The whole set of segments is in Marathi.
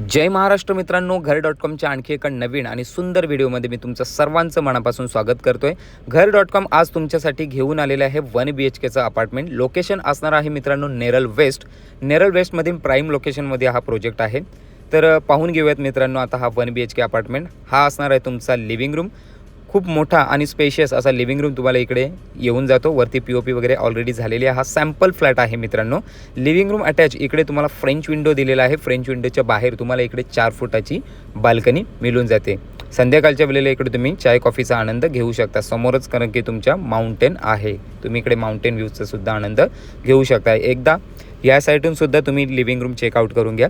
जय महाराष्ट्र मित्रांनो, घर.com आणखी एका नवीन आणि सुंदर व्हिडिओमध्ये मी तुमचं सर्वांचं मनापासून स्वागत करतोय। घर.com आज तुमच्यासाठी घेऊन आलेले आहे 1 BHKचं अपार्टमेंट। लोकेशन असणार आहे मित्रांनो नेरळ वेस्टमधील प्राईम लोकेशनमध्ये हा प्रोजेक्ट आहे। तर पाहून घेऊयात मित्रांनो आता हा 1 BHK अपार्टमेंट। हा असणार आहे तुमचा लिव्हिंग रूम। खूप मोठा आणि स्पेशियस असा लिव्हिंग रूम तुम्हाला इकडे येऊन जातो। वरती पीओपी वगैरे ऑलरेडी झालेली आहे। हा सॅम्पल फ्लॅट आहे मित्रांनो। लिव्हिंग रूम अटॅच इकडे तुम्हाला फ्रेंच विंडो दिलेला आहे। फ्रेंच विंडोच्या बाहेर तुम्हाला इकडे 4 फुटाची बाल्कनी मिळून जाते। संध्याकाळच्या वेळेला इकडे तुम्ही चाय कॉफीचा आनंद घेऊ शकता। समोरच कारण की तुमच्या माउंटेन आहे, तुम्ही इकडे माउंटेन व्ह्यूचा सुद्धा आनंद घेऊ शकता। एकदा या साईडून सुद्धा तुम्ही लिव्हिंग रूम चेकआउट करून घ्या।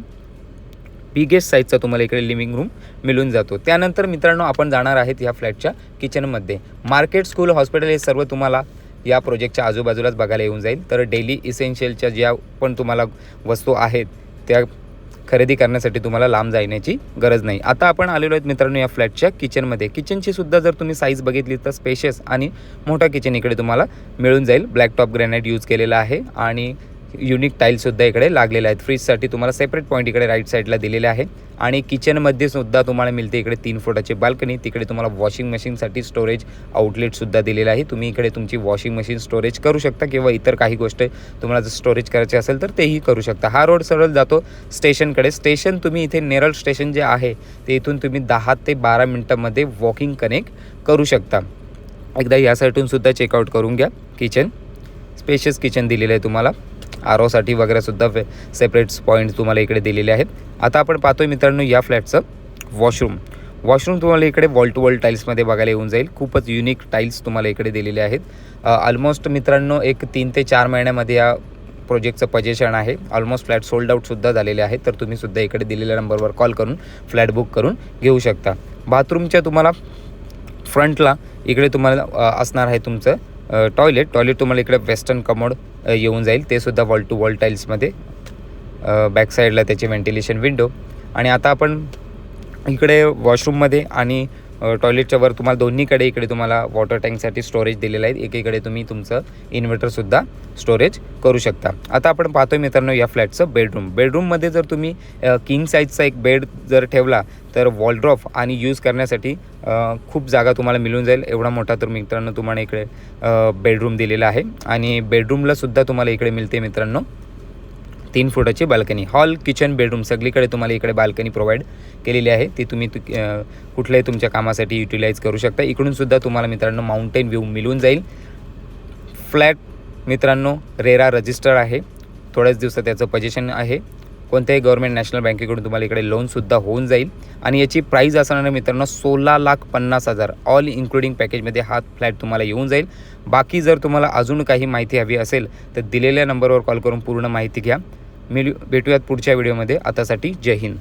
बिगेस्ट साईजचा तुम्हाला इकडे लिव्हिंग रूम मिळून जातो। त्यानंतर मित्रांनो आपण जाणार आहेत या फ्लॅटच्या किचनमध्ये। मार्केट, स्कूल, हॉस्पिटल हे सर्व तुम्हाला या प्रोजेक्टच्या आजूबाजूलाच बघायला येऊन जाईल। तर डेली इसेन्शियलच्या ज्या पण तुम्हाला वस्तू आहेत त्या खरेदी करण्यासाठी तुम्हाला लांब जाण्याची गरज नाही। आता आपण आलेलो आहेत मित्रांनो या फ्लॅटच्या किचनमध्ये। किचनची सुद्धा जर तुम्ही साईज बघितली तर स्पेशियस आणि मोठा किचन इकडे तुम्हाला मिळून जाईल। ब्लॅक टॉप ग्रॅनाइट यूज केलेला आहे आणि युनिक टाईल्ससुद्धा इकडे लागलेले आहेत। फ्रीजसाठी तुम्हाला सेपरेट पॉईंट इकडे राईट साईडला दिलेले आहे आणि किचनमध्ये सुद्धा तुम्हाला मिळते इकडे 3 फुटाची बाल्कनी। तिकडे तुम्हाला वॉशिंग मशीनसाठी स्टोरेज आउटलेटसुद्धा दिलेला आहे। तुम्ही इकडे तुमची वॉशिंग मशीन स्टोरेज करू शकता किंवा इतर काही गोष्ट तुम्हाला जर स्टोरेज करायचे असेल तर तेही करू शकता। हा रोड सरळ जातो स्टेशनकडे। स्टेशन तुम्ही इथे नेरळ स्टेशन जे आहे ते इथून तुम्ही 10 ते 12 मिनटामध्ये वॉकिंग कनेक्ट करू शकता। एकदा या साईडून सुद्धा चेकआउट करून घ्या। किचन स्पेशियस किचन दिलेलं आहे तुम्हाला। आरोसाठी वगैरे सुद्धा सेपरेट पॉईंट्स तुम्हाला इकडे दिलेले आहेत। आता आपण पाहतोय मित्रांनो या फ्लॅटचं वॉशरूम तुम्हाला इकडे वॉल टू वॉल टाईल्समध्ये बघायला येऊन जाईल। खूपच युनिक टाईल्स तुम्हाला इकडे दिलेले आहेत। ऑलमोस्ट मित्रांनो एक 3 ते 4 महिन्यामध्ये या प्रोजेक्टचं पोझिशन आहे। ऑलमोस्ट फ्लॅट सोल्ड आउटसुद्धा झालेले आहेत। तर तुम्ही सुद्धा इकडे दिलेल्या नंबरवर कॉल करून फ्लॅट बुक करून घेऊ शकता। बाथरूमच्या तुम्हाला फ्रंटला इकडे तुम्हाला असणार आहे तुमचं टॉयलेट तुम्हाला इकडे वेस्टर्न कमोड येऊन जाईल। ते सुद्धा वॉल टू वॉल टाईल्समध्ये। बॅक साईडला त्याचे व्हेंटिलेशन विंडो। आणि आता आपण इकडे वॉशरूममध्ये आणि टॉयलेटच्या वर तुम्हाला दोन्हीकडे इकडे तुम्हाला वॉटर टँकसाठी स्टोरेज दिलेलं आहे। एकीकडे तुम्ही तुमचं इन्व्हर्टरसुद्धा स्टोरेज करू शकता। आता आपण पाहतोय मित्रांनो या फ्लॅटचं बेडरूममध्ये जर तुम्ही किंग साईजचा एक बेड जर ठेवला तर वॉलड्रॉप आणि यूज करण्यासाठी खूप जागा तुम्हाला मिळून जाईल। एवढा मोठा तर मित्रांनो तुम्हाला इकडे बेडरूम दिलेला आहे आणि बेडरूमला सुद्धा तुम्हाला इकडे मिळते मित्रांनो 3 फुटाची बाल्कनी। हॉल, किचन, बेडरूम सगळीकडे तुम्हाला इकडे बाल्कनी प्रोव्हाइड केलेली आहे। ती तुम्ही कुठल्याही तुमच्या कामासाठी युटिलाइज करू शकता। इकडून सुद्धा तुम्हाला मित्रांनो माउंटेन व्ह्यू मिळून जाईल। फ्लॅट मित्रांनो रेरा रजिस्टर आहे। थोड्याच दिवसात त्याचं पोझिशन आहे। कोणत्याही गव्हर्नमेंट नॅशनल बँकेकडून तुम्हाला इकडे लोनसुद्धा होऊन जाईल आणि याची प्राईस असणार आहे मित्रांनो 16,50,000 ऑल इन्क्लुडिंग पॅकेजमध्ये हा फ्लॅट तुम्हाला येऊन जाईल। बाकी जर तुम्हाला अजून काही माहिती हवी असेल तर दिलेल्या नंबरवर कॉल करून पूर्ण माहिती घ्या। भेटूयात पुढच्या व्हिडिओमध्ये। आतासाठी जय हिंद।